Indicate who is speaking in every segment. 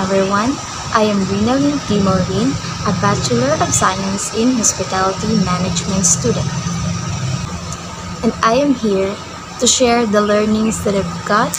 Speaker 1: everyone. I am Rinalyn T. Maureen, a Bachelor of Science in Hospitality Management student. And I am here to share the learnings that I've got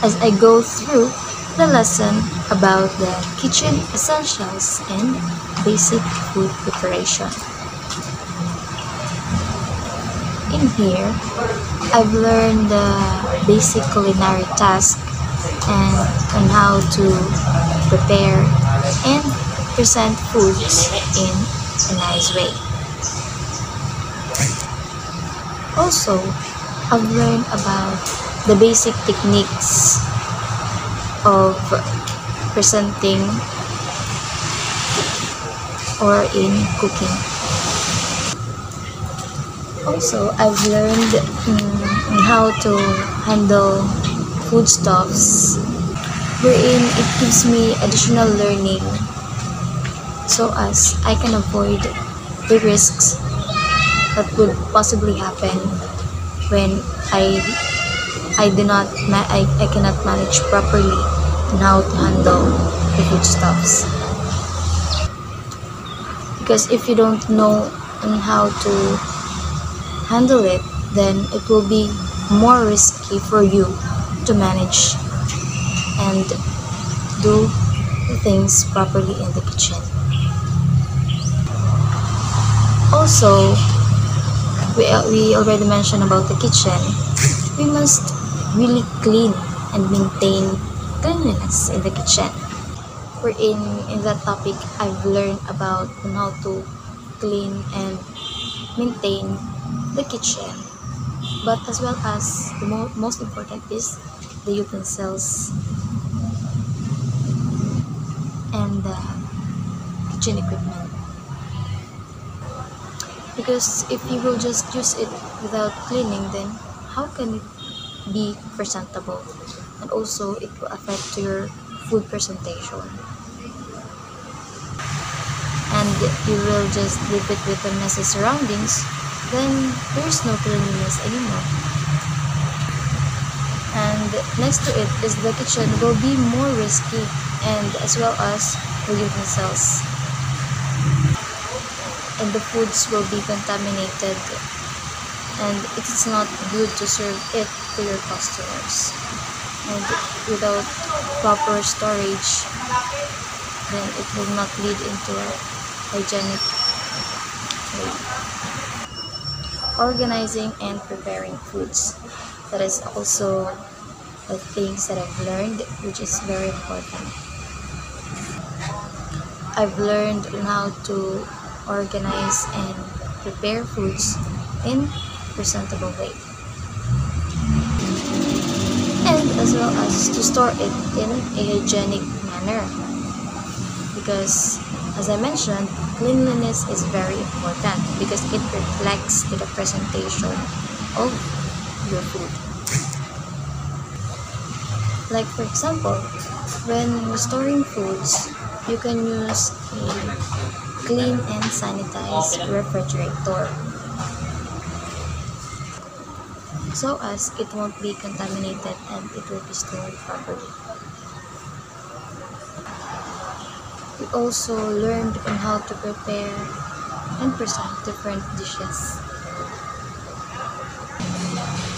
Speaker 1: as I go through the lesson about the kitchen essentials and basic food preparation. In here, I've learned the basic culinary task and on how to prepare and present foods in a nice way. Also, I've learned about the basic techniques of presenting or in cooking. Also, I've learned how to handle foodstuffs, wherein it gives me additional learning so as I can avoid the risks that would possibly happen when I cannot manage properly on how to handle the foodstuffs. Because if you don't know on how to handle it, then it will be more risky for you to manage and do the things properly in the kitchen. Also, we already mentioned about the kitchen. We must really clean and maintain cleanliness in the kitchen. In that topic, I've learned about how to clean and maintain the kitchen, but as well as the most important is the utensils and the kitchen equipment. Because if you will just use it without cleaning, then how can it be presentable? And also it will affect your food presentation. And you will just leave it with the messy surroundings, then there's no cleanliness anymore. And next to it is the kitchen will be more risky, and as well as the utensils. And the foods will be contaminated, and it is not good to serve it to your customers. And without proper storage, then it will not lead into a hygienic way. Organizing and preparing foods. That is also the things that I've learned, which is very important. I've learned on how to organize and prepare foods in presentable way, and as well as to store it in a hygienic manner, because as I mentioned, cleanliness is very important because it reflects to the presentation of your food. Like for example, when storing foods, you can use a clean and sanitized refrigerator so as it won't be contaminated and it will be stored properly. We also learned on how to prepare and present different dishes,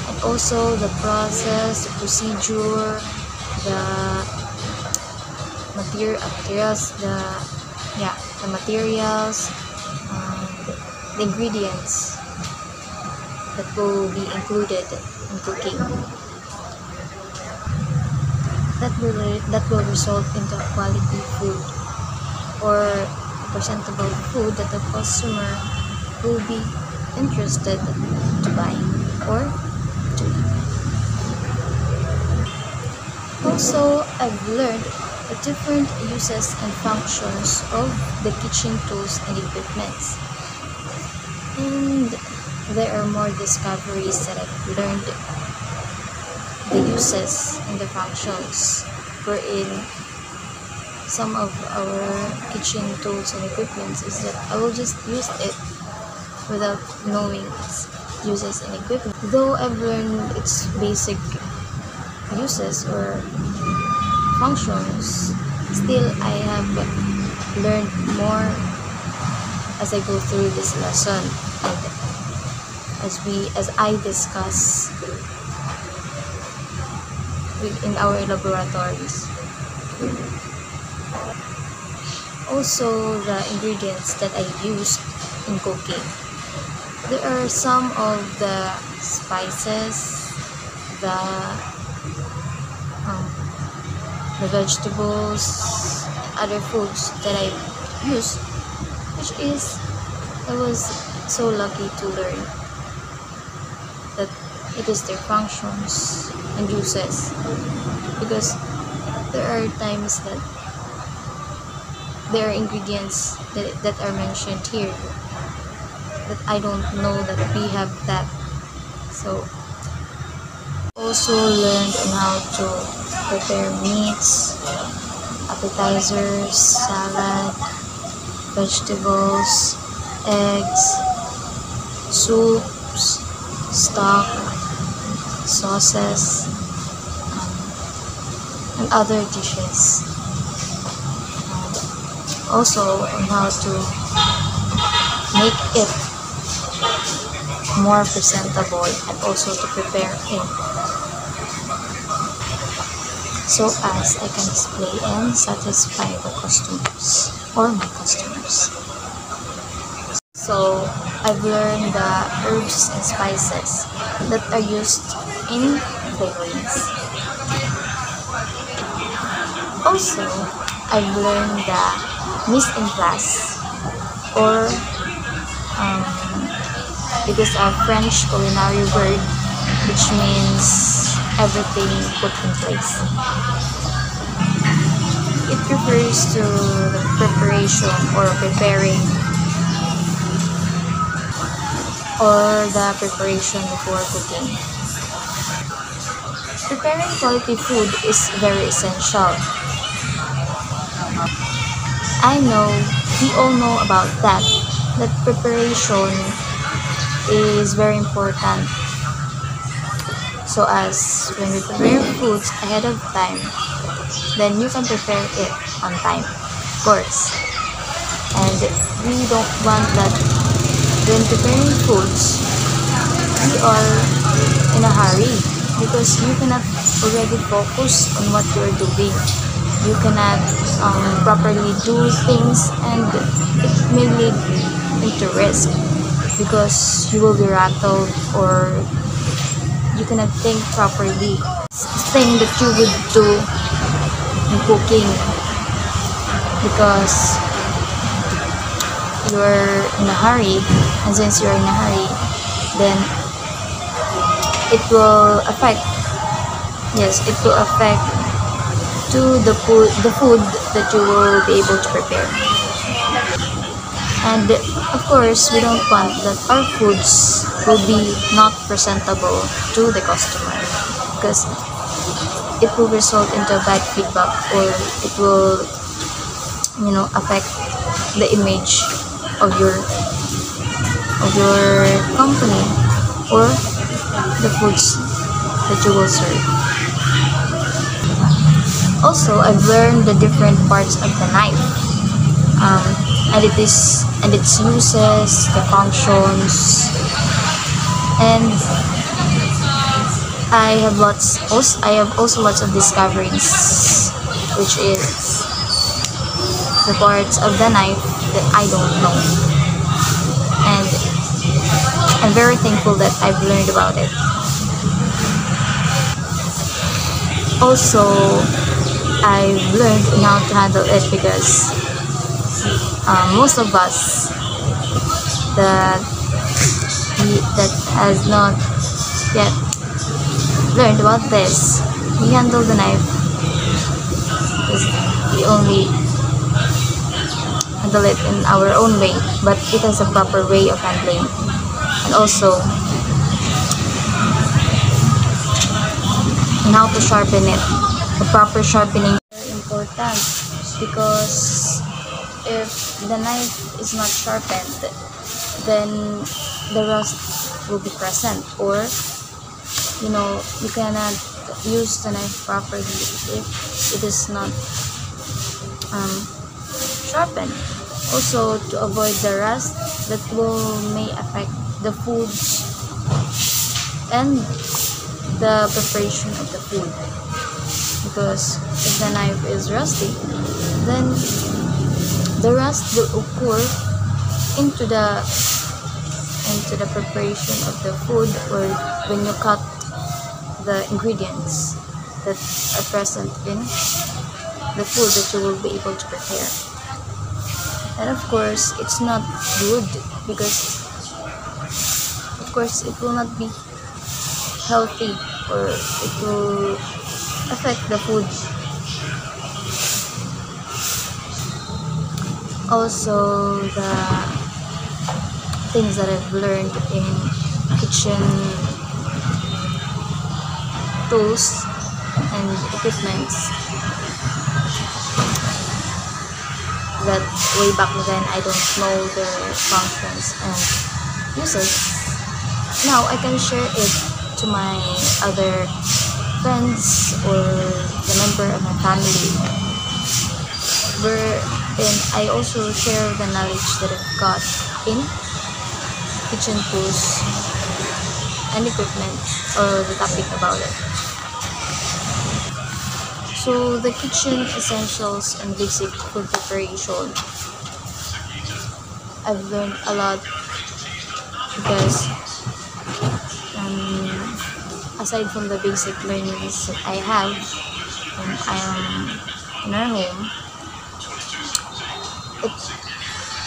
Speaker 1: and also the process, the procedure, the materials and the ingredients that will be included in cooking. That will result into a quality food or a presentable food that the customer will be interested to buy or to eat. Also, I've learned the different uses and functions of the kitchen tools and equipments. And there are more discoveries that I've learned, the uses and the functions, wherein some of our kitchen tools and equipments is that I will just use it without knowing its uses and equipment. Though I've learned its basic uses or functions, Still, I have learned more as I go through this lesson, and as I discuss in our laboratories. Also, the ingredients that I used in cooking. There are some of the spices, the um, the vegetables, other foods that I use, which is I was so lucky to learn that it is their functions and uses, because there are times that there are ingredients that are mentioned here that I don't know that we have that. So also learned on how to prepare meats, appetizers, salad, vegetables, eggs, soups, stock, sauces, and other dishes. Also on how to make it more presentable and also to prepare it so as I can display and satisfy the customers or my customers. So I've learned the herbs and spices that are used in flavorings. Also, I've learned the mise en place, or it is a French culinary word which means everything put in place. It refers to the preparation or preparing, or the preparation before cooking. Preparing quality food is very essential. I know, we all know about that preparation is very important. So as when we prepare foods ahead of time, then you can prepare it on time, of course. And we don't want that when preparing foods, we are in a hurry, because you cannot already focus on what you're doing. You cannot properly do things, and it may lead into risk because you will be rattled, or you cannot think properly. Thing that you would do in cooking, because you're in a hurry, and since you're in a hurry, then it will affect, yes, it will affect to the food that you will be able to prepare. And of course, we don't want that our foods will be not presentable to the customer, because it will result into bad feedback, or it will, affect the image of your company or the foods that you will serve. Also, I've learned the different parts of the knife, and its uses, the functions, and I have also lots of discoveries, which is the parts of the knife that I don't know, and I'm very thankful that I've learned about it. Also, I've learned how to handle it, because most of us that has not yet learned about this, we handle the knife because we only handle it in our own way, but it has a proper way of handling. And also and how to sharpen it. The proper sharpening is very important, because if the knife is not sharpened, then the rust will be present, or you cannot use the knife properly if it is not um, sharpened. Also, to avoid the rust that may affect the foods and the preparation of the food. Because if the knife is rusty, then the rust will occur into the preparation of the food, or when you cut the ingredients that are present in the food that you will be able to prepare. And of course, it's not good because of course it will not be healthy, or it will affect the food. Also, the things that I've learned in kitchen tools and equipments, that way back then I don't know their functions and uses. Now I can share it to my other friends or the member of my family, wherein I also share the knowledge that I've got in kitchen tools and equipment, or the topic about it. So the kitchen essentials and basic food preparation, I've learned a lot because aside from the basic learnings that I have when I am in our home,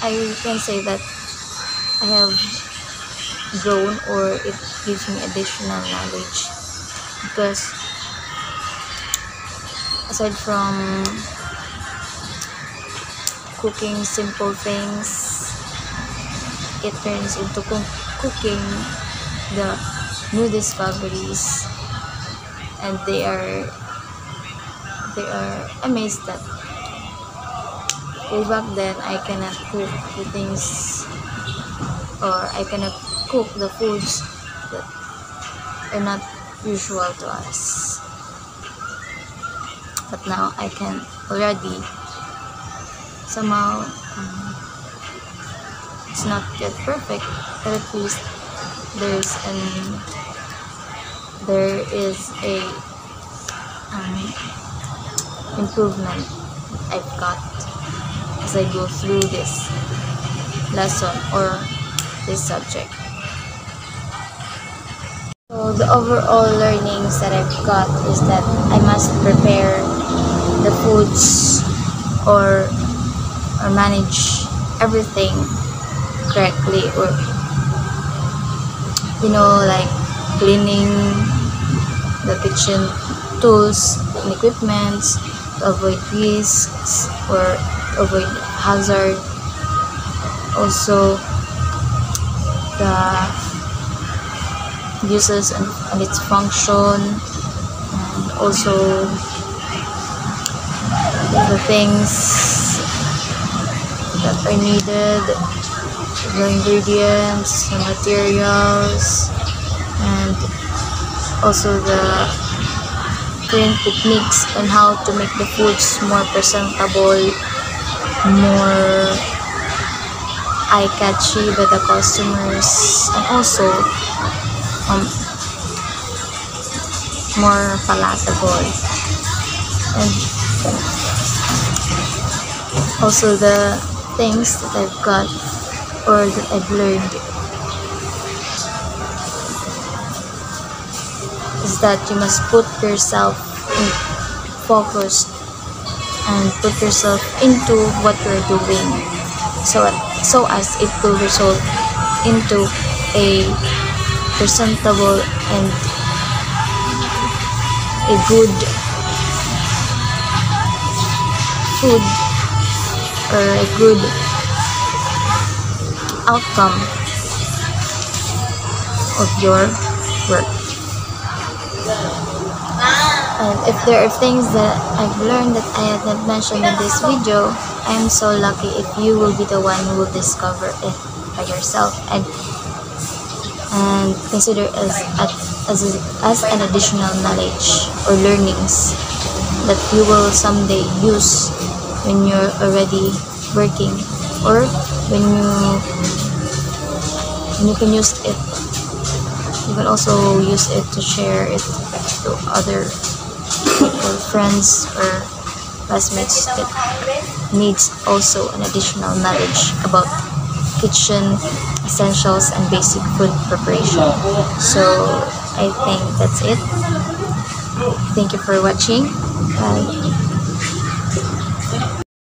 Speaker 1: I can say that I have grown, or it gives me additional knowledge, because aside from cooking simple things, it turns into cooking the new discoveries, and they are amazed that way back then I cannot cook the things, or I cannot cook the foods that are not usual to us, but now I can already. Somehow it's not yet perfect, but at least there is a improvement I've got as I go through this lesson or this subject. So the overall learnings that I've got is that I must prepare the foods, or manage everything correctly, or like cleaning the kitchen tools and equipments to avoid risks or avoid hazard. Also, the uses and its function, and also the things that are needed, the ingredients, the materials, and also the current techniques on how to make the foods more presentable, more eye-catchy by the customers, and also more palatable. And also the things that I've got, or that I've learned, is that you must put yourself in focus and put yourself into what you're doing, so as it will result into a presentable and a good food, or a good outcome of your work. And if there are things that I've learned that I haven't mentioned in this video, I am so lucky if you will be the one who will discover it by yourself, and consider as an additional knowledge or learnings that you will someday use when you're already working, or when you can use it. You can also use it to share it to other people, friends or classmates that needs also an additional knowledge about kitchen essentials and basic food preparation. So I think that's it. Thank you for watching. Bye.